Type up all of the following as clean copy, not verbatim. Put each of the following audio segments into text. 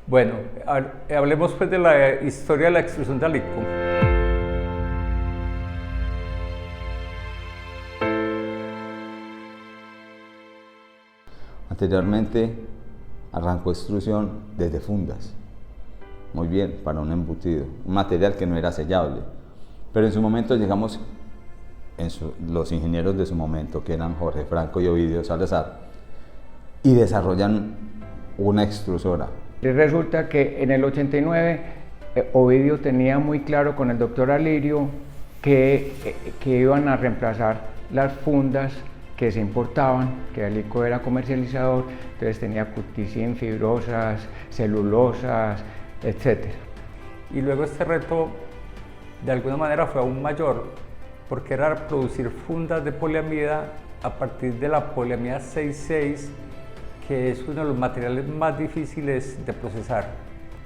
Bueno, hablemos pues de la historia de la extrusión de alico. Anteriormente arrancó extrusión desde fundas, muy bien, para un embutido, un material que no era sellable. Pero en su momento llegamos, los ingenieros de su momento, que eran Jorge Franco y Ovidio Salazar, y desarrollan una extrusora. Y resulta que en el 89 Ovidio tenía muy claro con el doctor Alirio que iban a reemplazar las fundas que se importaban, que Alico era comercializador, entonces tenía cuticin, fibrosas, celulosas, etc. Y luego este reto de alguna manera fue aún mayor, porque era producir fundas de poliamida a partir de la poliamida 6,6, que es uno de los materiales más difíciles de procesar.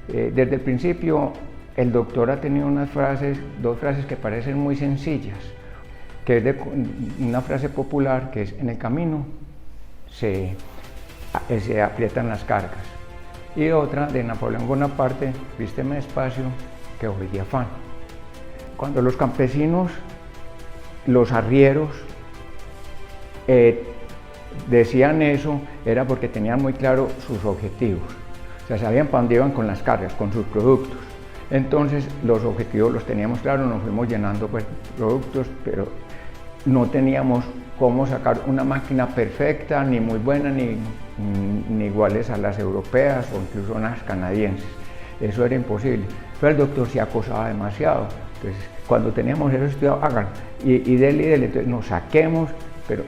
Desde el principio el doctor ha tenido dos frases que parecen muy sencillas, que es una frase popular que es: en el camino se aprietan las cargas, y otra de Napoleón Bonaparte: vísteme despacio que voy de afán. Cuando los campesinos, los arrieros, decían eso, era porque tenían muy claro sus objetivos, o sea, sabían para dónde iban con las cargas, con sus productos. Entonces los objetivos los teníamos claros, nos fuimos llenando pues productos, pero no teníamos cómo sacar una máquina perfecta, ni muy buena, ni iguales a las europeas o incluso a las canadienses. Eso era imposible. Pero el doctor se acosaba demasiado. Entonces, cuando teníamos eso estudiado, hagan, y dele, entonces nos saquemos, pero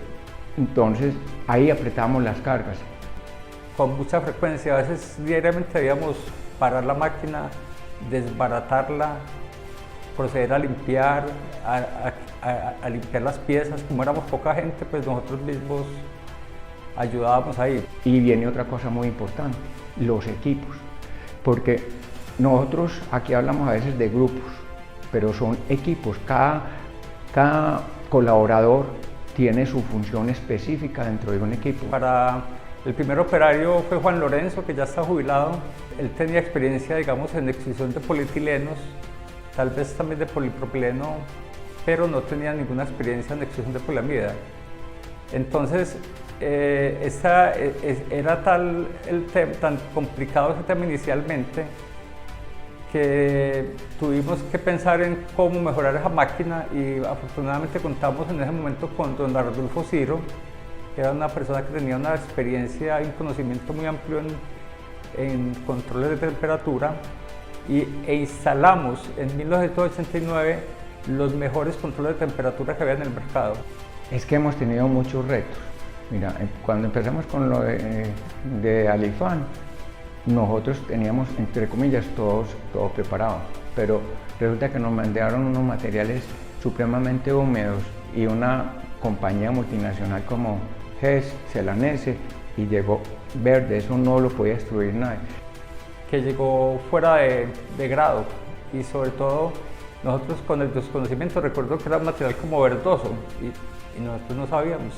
entonces ahí apretamos las cargas. Con mucha frecuencia, a veces diariamente debíamos parar la máquina, desbaratarla, proceder a limpiar, a limpiar las piezas. Como éramos poca gente, pues nosotros mismos ayudábamos ahí. Y viene otra cosa muy importante: los equipos, porque nosotros aquí hablamos a veces de grupos, pero son equipos. Cada colaborador tiene su función específica dentro de un equipo. Para el primer operario fue Juan Lorenzo, que ya está jubilado. Él tenía experiencia, digamos, en extrusión de polietilenos, tal vez también de polipropileno, pero no tenía ninguna experiencia en extrusión de poliamida. Entonces, era tan complicado ese tema inicialmente, que tuvimos que pensar en cómo mejorar esa máquina, y afortunadamente contamos en ese momento con don Arnulfo Ciro, que era una persona que tenía una experiencia y un conocimiento muy amplio en controles de temperatura, e instalamos en 1989 los mejores controles de temperatura que había en el mercado. Es que hemos tenido muchos retos. Mira, cuando empezamos con lo de Alifán, nosotros teníamos, entre comillas, todo preparado, pero resulta que nos mandaron unos materiales supremamente húmedos, y una compañía multinacional como Hess, Celanese, y llegó verde, eso no lo podía extruir nadie. Que llegó fuera de grado, y sobre todo nosotros con el desconocimiento, recuerdo que era un material como verdoso, y nosotros no sabíamos.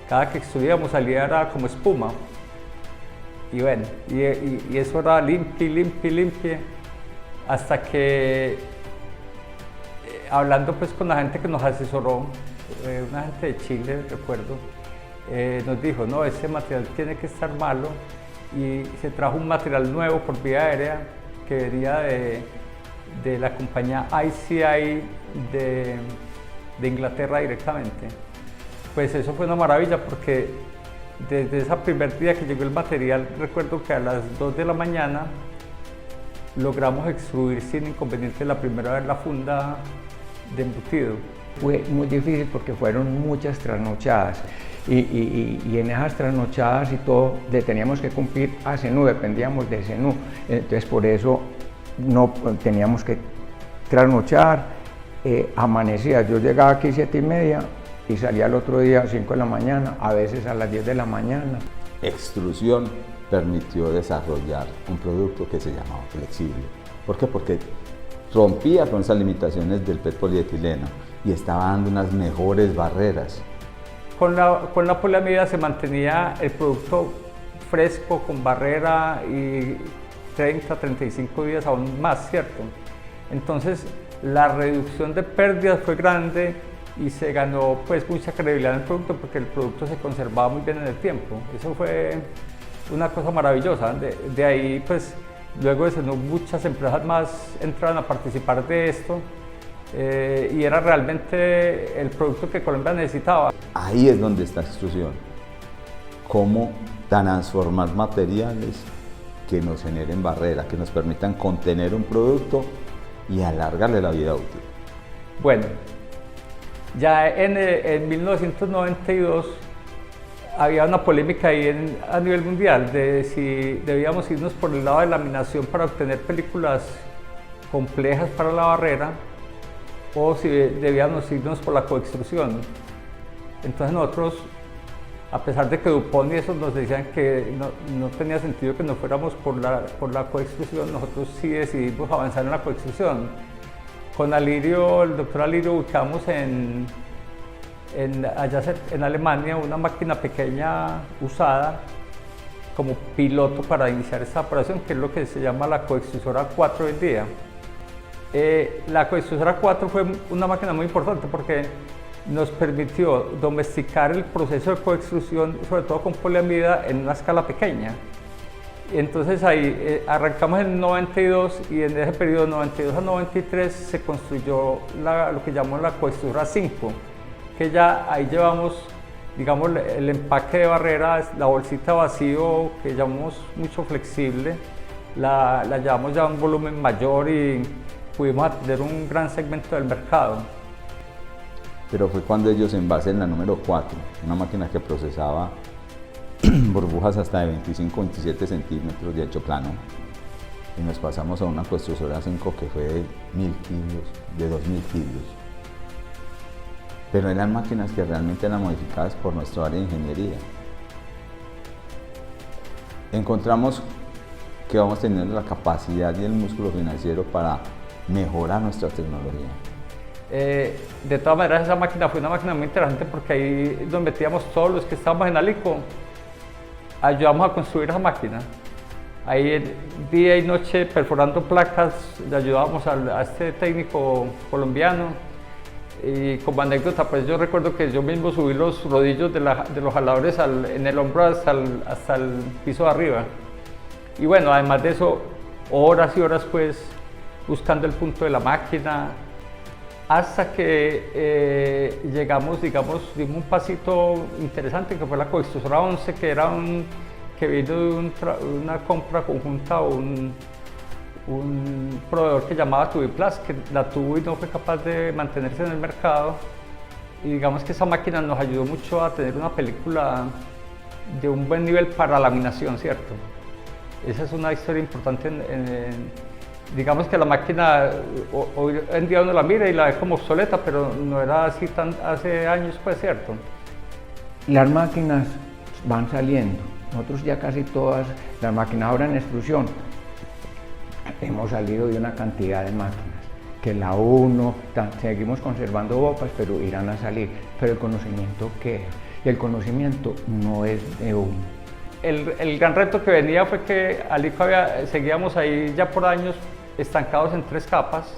Cada que extruíamos salía era como espuma. Y bueno, y eso era limpie, hasta que hablando pues con la gente que nos asesoró, una gente de Chile, recuerdo, nos dijo: no, ese material tiene que estar malo, y se trajo un material nuevo por vía aérea que venía de la compañía ICI de Inglaterra directamente. Pues eso fue una maravilla, porque desde ese primer día que llegó el material, recuerdo que a las 2 de la mañana logramos extruir sin inconveniente la primera vez la funda de embutido. Fue muy difícil porque fueron muchas trasnochadas, y en esas trasnochadas y todo teníamos que cumplir a CENU, dependíamos de CENU, entonces por eso no teníamos que trasnochar. Amanecía, yo llegaba aquí 7:30 y salía el otro día a 5 de la mañana, a veces a las 10 de la mañana. Extrusión permitió desarrollar un producto que se llamaba flexible. ¿Por qué? Porque rompía con esas limitaciones del PET polietileno y estaba dando unas mejores barreras. Con la poliamida se mantenía el producto fresco, con barrera, y 30, 35 días aún más, ¿cierto? Entonces la reducción de pérdidas fue grande y se ganó pues mucha credibilidad en el producto porque el producto se conservaba muy bien en el tiempo. Eso fue una cosa maravillosa. De ahí pues luego de eso muchas empresas más entraron a participar de esto y era realmente el producto que Colombia necesitaba. Ahí es donde está extrusión. Cómo transformar materiales que nos generen barreras, que nos permitan contener un producto y alargarle la vida útil. Bueno, ya en 1992 había una polémica ahí a nivel mundial de si debíamos irnos por el lado de laminación para obtener películas complejas para la barrera o si debíamos irnos por la coextrusión. Entonces nosotros, a pesar de que DuPont y esos nos decían que no tenía sentido que nos fuéramos por la coextrusión, nosotros sí decidimos avanzar en la coextrusión. Con Alirio, el doctor Alirio, ubicamos allá en Alemania una máquina pequeña usada como piloto para iniciar esta operación, que es lo que se llama la coextrusora 4 hoy en día. La coextrusora 4 fue una máquina muy importante porque nos permitió domesticar el proceso de coextrusión, sobre todo con poliamida, en una escala pequeña. Entonces ahí arrancamos en el 92 y en ese periodo 92 a 93 se construyó lo que llamamos la coextrusora 5, que ya ahí llevamos, digamos, el empaque de barrera, la bolsita vacío que llamamos mucho flexible, la llevamos ya a un volumen mayor y pudimos atender un gran segmento del mercado. Pero fue cuando ellos envasen la número 4, una máquina que procesaba burbujas hasta de 25-27 centímetros de ancho plano, y nos pasamos a una coextrusora 5 que fue de 1000 kilos, de 2000 kilos. Pero eran máquinas que realmente eran modificadas por nuestra área de ingeniería. Encontramos que vamos teniendo la capacidad y el músculo financiero para mejorar nuestra tecnología. De todas maneras, esa máquina fue una máquina muy interesante porque ahí nos metíamos todos los que estábamos en Alico, ayudamos a construir esa máquina. Ahí día y noche perforando placas, le ayudábamos a este técnico colombiano. Y como anécdota, pues yo recuerdo que yo mismo subí los rodillos de los jaladores en el hombro hasta el piso de arriba. Y bueno, además de eso, horas y horas pues buscando el punto de la máquina, hasta que llegamos, digamos, dimos un pasito interesante que fue la coextrusora 11, que vino de una compra conjunta a un proveedor que llamaba Tubiplas, que la tuvo y no fue capaz de mantenerse en el mercado. Y digamos que esa máquina nos ayudó mucho a tener una película de un buen nivel para laminación, ¿cierto? Esa es una historia importante digamos que la máquina hoy en día uno la mira y la ve como obsoleta, pero no era así hace años, pues, ¿cierto? Las máquinas van saliendo. Nosotros ya casi todas las máquinas ahora en extrusión hemos salido de una cantidad de máquinas, que la 1, seguimos conservando bopas, pero irán a salir, pero el conocimiento queda, y el conocimiento no es de uno. El gran reto que venía fue que Alico seguíamos ahí ya por años estancados en 3 capas,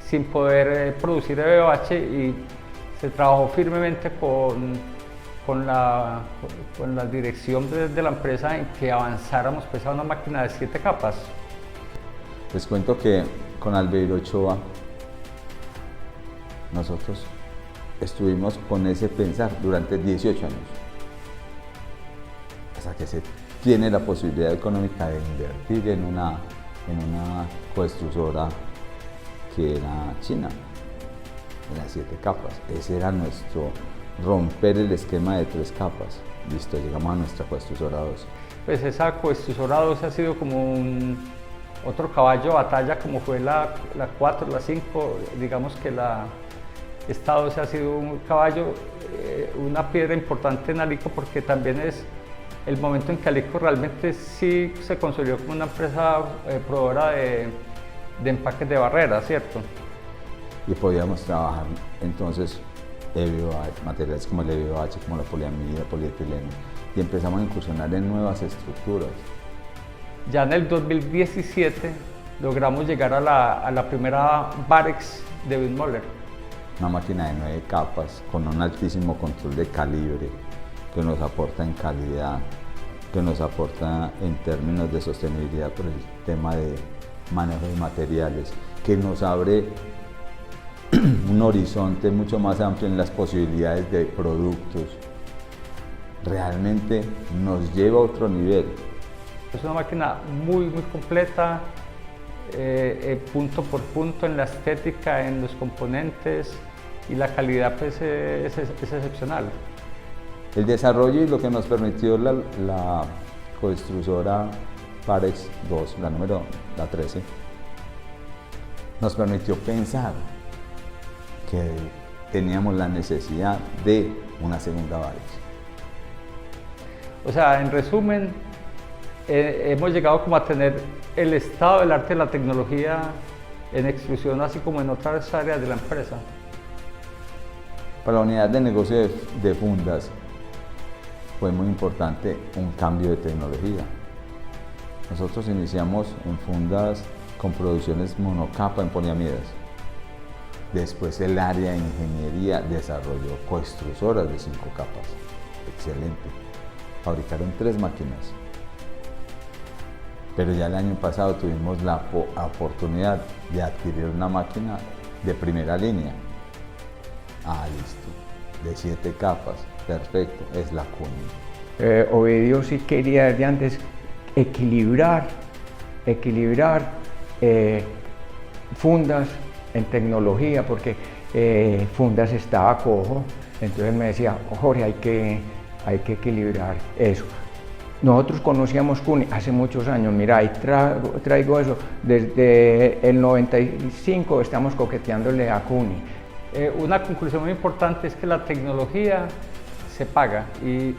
sin poder producir EVOH, y se trabajó firmemente con la dirección de la empresa en que avanzáramos pues a una máquina de 7 capas. Les cuento que con Albeiro Ochoa nosotros estuvimos con ese pensar durante 18 años, hasta que se tiene la posibilidad económica de invertir en una coextrusora que era china, de las 7 capas. Ese era nuestro romper el esquema de 3 capas. Listo, llegamos a nuestra coextrusora 12. Pues esa coextrusora 12 ha sido como otro caballo de batalla, como fue la 4, la 5, digamos que esta 12 ha sido un caballo, una piedra importante en Alico, porque también es el momento en que Alico realmente sí se consolidó como una empresa proveedora de empaques de barreras, ¿cierto? Y podíamos trabajar entonces materiales como el EVOH, como la poliamida, polietileno, y empezamos a incursionar en nuevas estructuras. Ya en el 2017 logramos llegar a la primera Varex de Windmöller. Una máquina de 9 capas con un altísimo control de calibre que nos aporta en calidad, que nos aporta en términos de sostenibilidad por el tema de manejo de materiales, que nos abre un horizonte mucho más amplio en las posibilidades de productos. Realmente nos lleva a otro nivel. Es una máquina muy completa, punto por punto en la estética, en los componentes, y la calidad pues, es excepcional. El desarrollo y lo que nos permitió la coextrusora Varex 2, la 13, nos permitió pensar que teníamos la necesidad de una segunda Varex. O sea, en resumen, hemos llegado como a tener el estado del arte de la tecnología en extrusión, así como en otras áreas de la empresa. Para la unidad de negocio de fundas fue muy importante un cambio de tecnología. Nosotros iniciamos en fundas con producciones monocapa en poliamidas. Después el área de ingeniería desarrolló coextrusoras de 5 capas. Excelente. Fabricaron 3 máquinas. Pero ya el año pasado tuvimos la oportunidad de adquirir una máquina de primera línea. Listo. De 7 capas. Perfecto. Es la CUNY. Ovidio sí quería desde antes equilibrar fundas en tecnología, porque fundas estaba cojo. Entonces me decía, Jorge, hay que equilibrar eso. Nosotros conocíamos CUNY hace muchos años, mira, ahí traigo eso, desde el 95 estamos coqueteándole a CUNY. Una conclusión muy importante es que la tecnología se paga, y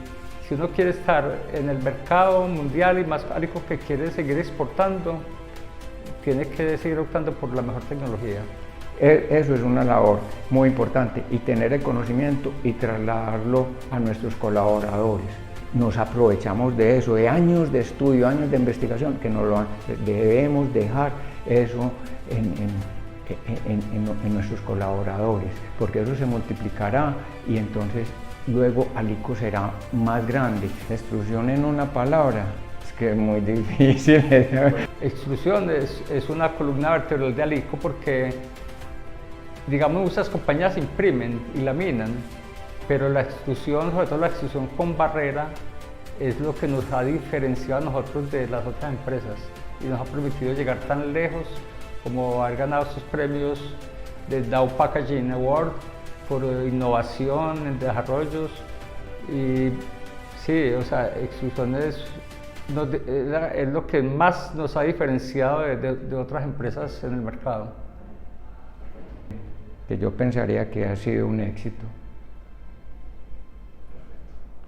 si uno quiere estar en el mercado mundial y más algo que quiere seguir exportando, tiene que seguir optando por la mejor tecnología. Eso es una labor muy importante, y tener el conocimiento y trasladarlo a nuestros colaboradores. Nos aprovechamos de eso, de años de estudio, años de investigación, que debemos dejar eso en nuestros colaboradores, porque eso se multiplicará y entonces luego Alico será más grande. Extrusión en una palabra, es que es muy difícil. Extrusión es una columna vertebral de Alico porque, digamos, muchas compañías imprimen y laminan, pero la extrusión, sobre todo la extrusión con barrera, es lo que nos ha diferenciado a nosotros de las otras empresas y nos ha permitido llegar tan lejos como haber ganado estos premios del Dow Packaging Award por innovación en desarrollos. Y sí, o sea, extrusión es lo que más nos ha diferenciado de otras empresas en el mercado. Que yo pensaría que ha sido un éxito.